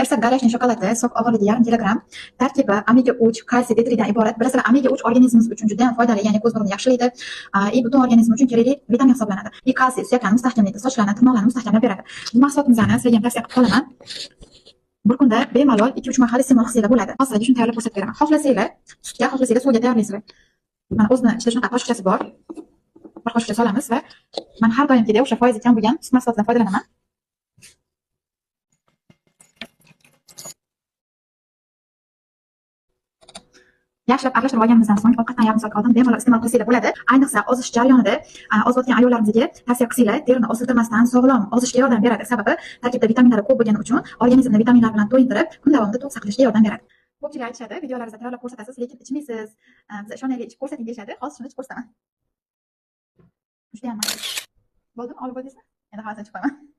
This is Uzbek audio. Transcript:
Ersa garajning shokoladi sof og'irligi 1,5 kilogramm. Tarkibi omega 3, kalsiy, D3dan iborat. Bilasizlar, omega 3 organizmimiz uchun juda ham foydali, ya'ni ko'z nurni yaxshilaydi. Butun organizm uchun kerakli vitamin hisoblanadi. Kalsiy suyaklarni mustahkamlaydi, sochlarni, tirnoqlarni mustahkamlab beradi. Bu mahsulotimizni sizlarga ham tavsiya qilib qolaman. Bir kunda bemalol 2-3 mahal iste'mol qilsanglar bo'ladi. Hozirda shuni tayyorlab ko'rsatib beraman. Xohlasanglar sutga, xohlasanglar suvga tayyorlaysizlar. Mana o'zini ichida shunaqa qoshiqchasi bor. Bir qoshiqcha solamiz va men har doimgidek o'sha foizi kam bo'lgan sut mahsulotidan foydalanaman. Yaxshilab aralashtirib olganimizdan so'ng ovqatdan yarim soatga oldin bemalol iste'mol qilsanglar bo'ladi. Ayniqsa ozish jarayonida ozayotgan ayollarimizga tavsiya qilsanglar, terini osiltirmasdan sog'lom ozishga yordam beradi. Sababi tarkibida vitaminlar ko'p bo'lgani uchun organizmni vitaminlar bilan to'yintirib, kun davomida to'q saqlashga yordam beradi. Ko'pchilik aytishadi, videolaringizda tayyorlab ko'rsatasiz, lekin ichmaysiz. Biz ishonaylik, ichib ko'rsating deyishadi. Hozir shuni ichib ko'rsataman. Juda ham mazali. Bo'ldimi? Olib bo'ldingizmi? Endi hozir ichib qo'yaman.